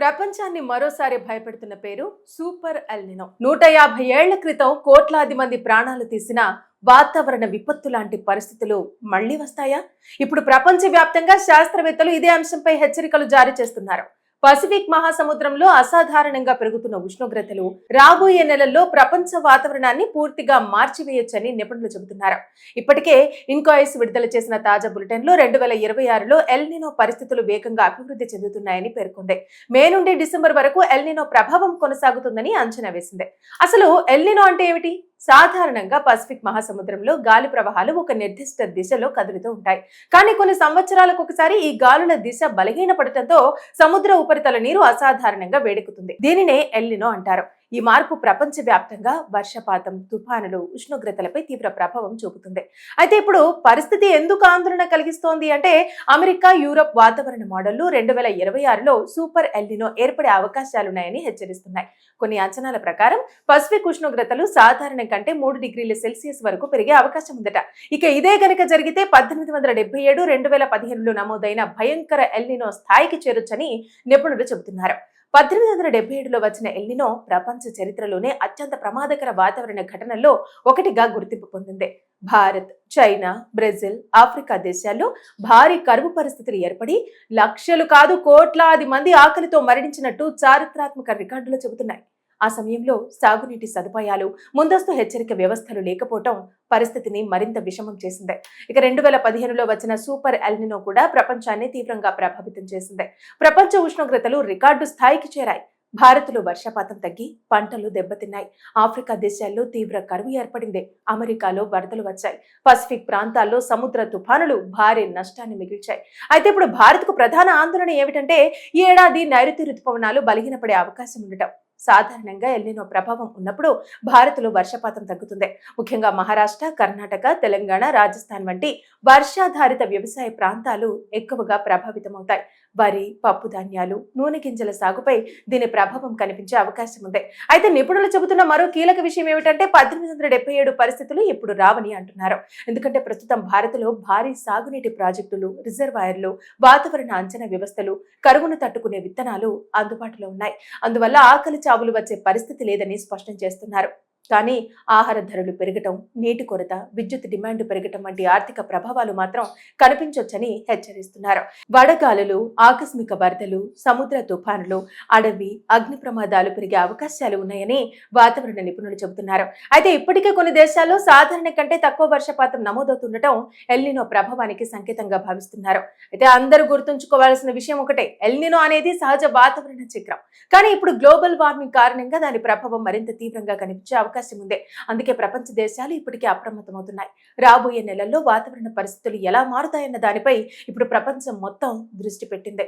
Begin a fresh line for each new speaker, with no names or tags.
ప్రపంచాన్ని మరోసారి భయపెడుతున్న పేరు సూపర్ ఎల్నినో. 150 ఏళ్ల క్రితం కోట్లాది మంది ప్రాణాలు తీసిన వాతావరణ విపత్తు లాంటి పరిస్థితులు మళ్లీ వస్తాయా? ఇప్పుడు ప్రపంచవ్యాప్తంగా శాస్త్రవేత్తలు ఇదే అంశంపై హెచ్చరికలు జారీ చేస్తున్నారు. పసిఫిక్ మహాసముద్రంలో అసాధారణంగా పెరుగుతున్న ఉష్ణోగ్రతలు రాబోయే నెలల్లో ప్రపంచ వాతావరణాన్ని పూర్తిగా మార్చివేయొచ్చని నిపుణులు చెబుతున్నారు. ఇప్పటికే ఇన్కాయిస్ విడుదల చేసిన తాజా బులెటిన్ లో 2026లో ఎల్నినో పరిస్థితులు వేగంగా అభివృద్ధి చెందుతున్నాయని పేర్కొంది. మే నుండి డిసెంబర్ వరకు ఎల్నినో ప్రభావం కొనసాగుతుందని అంచనా వేసింది. అసలు ఎల్నినో అంటే ఏమిటి? సాధారణంగా పసిఫిక్ మహాసముద్రంలో గాలి ప్రవాహాలు ఒక నిర్దిష్ట దిశలో కదులుతూ ఉంటాయి. కానీ కొన్ని సంవత్సరాలకు ఒకసారి ఈ గాలుల దిశ బలహీనపడటంతో సముద్ర ఉపరితల నీరు అసాధారణంగా వేడెక్కుతుంది. దీనినే ఎల్నినో అంటారు. ఈ మార్పు ప్రపంచవ్యాప్తంగా వర్షపాతం, తుఫానులు, ఉష్ణోగ్రతలపై తీవ్ర ప్రభావం చూపుతుంది. అయితే ఇప్పుడు పరిస్థితి ఎందుకు ఆందోళన కలిగిస్తోంది అంటే, అమెరికా, యూరప్ వాతావరణ మోడళ్లు 2026లో సూపర్ ఎల్నినో ఏర్పడే అవకాశాలున్నాయని హెచ్చరిస్తున్నాయి. కొన్ని అంచనాల ప్రకారం పసిఫిక్ ఉష్ణోగ్రతలు సాధారణం కంటే 3 డిగ్రీల సెల్సియస్ వరకు పెరిగే అవకాశం ఉందట. ఇక ఇదే గనక జరిగితే 1877, 2015లో నమోదైన భయంకర ఎల్నినో స్థాయికి చేరొచ్చని నిపుణులు చెబుతున్నారు. 1877లో వచ్చిన ఎల్నినో ప్రపంచ చరిత్రలోనే అత్యంత ప్రమాదకర వాతావరణ ఘటనల్లో ఒకటిగా గుర్తింపు పొందింది. భారత్, చైనా, బ్రెజిల్, ఆఫ్రికా దేశాల్లో భారీ కరువు పరిస్థితులు ఏర్పడి లక్షలు కాదు కోట్లాది మంది ఆకలితో మరణించినట్టు చారిత్రాత్మక రికార్డులు చెబుతున్నాయి. ఆ సమయంలో సాగునీటి సదుపాయాలు, ముందస్తు హెచ్చరిక వ్యవస్థలు లేకపోవటం పరిస్థితిని మరింత విషమం చేసింది. ఇక 2015లో వచ్చిన సూపర్ ఎల్నినో కూడా ప్రపంచాన్ని తీవ్రంగా ప్రభావితం చేసింది. ప్రపంచ ఉష్ణోగ్రతలు రికార్డు స్థాయికి చేరాయి. భారత్లో వర్షపాతం తగ్గి పంటలు దెబ్బతిన్నాయి. ఆఫ్రికా దేశాల్లో తీవ్ర కరువు ఏర్పడింది. అమెరికాలో వరదలు వచ్చాయి. పసిఫిక్ ప్రాంతాల్లో సముద్ర తుఫానులు భారీ నష్టాన్ని మిగిల్చాయి. అయితే ఇప్పుడు భారత్కు ప్రధాన ఆందోళన ఏమిటంటే, ఈ ఏడాది నైరుతి రుతుపవనాలు బలహీనపడే అవకాశం ఉండటం. సాధారణంగా ఎల్నినో ప్రభావం ఉన్నప్పుడు భారత్లో వర్షపాతం తగ్గుతుంది. ముఖ్యంగా మహారాష్ట్ర, కర్ణాటక, తెలంగాణ, రాజస్థాన్ వంటి వర్షాధారిత వ్యవసాయ ప్రాంతాలు ఎక్కువగా ప్రభావితమవుతాయి. వరి, పప్పు ధాన్యాలు, నూనె గింజల సాగుపై దీని ప్రభావం కనిపించే అవకాశం ఉంది. అయితే నిపుణులు చెబుతున్న మరో కీలక విషయం ఏమిటంటే, 1877 పరిస్థితులు ఇప్పుడు రావని అంటున్నారు. ఎందుకంటే ప్రస్తుతం భారత్లో భారీ సాగునీటి ప్రాజెక్టులు, రిజర్వాయర్లు, వాతావరణ అంచనా వ్యవస్థలు, కరువును తట్టుకునే విత్తనాలు అందుబాటులో ఉన్నాయి. అందువల్ల ఆకలి చావులు వచ్చే పరిస్థితి లేదని స్పష్టం చేస్తున్నారు. కానీ ఆహార ధరలు పెరగటం, నీటి కొరత, విద్యుత్ డిమాండ్ పెరగటం వంటి ఆర్థిక ప్రభావాలు మాత్రం కనిపించొచ్చని హెచ్చరిస్తున్నారు. వడగాలులు, ఆకస్మిక వరదలు, సముద్ర తుఫానులు, అడవి, అగ్ని ప్రమాదాలు పెరిగే అవకాశాలు ఉన్నాయని వాతావరణ నిపుణులు చెబుతున్నారు. అయితే ఇప్పటికే కొన్ని దేశాల్లో సాధారణ కంటే తక్కువ వర్షపాతం నమోదవుతుండటం ఎల్నినో ప్రభావానికి సంకేతంగా భావిస్తున్నారు. అయితే అందరూ గుర్తుంచుకోవాల్సిన విషయం ఒకటే, ఎల్నినో అనేది సహజ వాతావరణ చక్రం. కానీ ఇప్పుడు గ్లోబల్ వార్మింగ్ కారణంగా దాని ప్రభావం మరింత తీవ్రంగా కనిపించే అవకాశం ఉంది. అందుకే ప్రపంచ దేశాలు ఇప్పటికే అప్రమత్తమవుతున్నాయి. రాబోయే నెలల్లో వాతావరణ పరిస్థితులు ఎలా మారుతాయన్న దానిపై ఇప్పుడు ప్రపంచం మొత్తం దృష్టి పెట్టింది.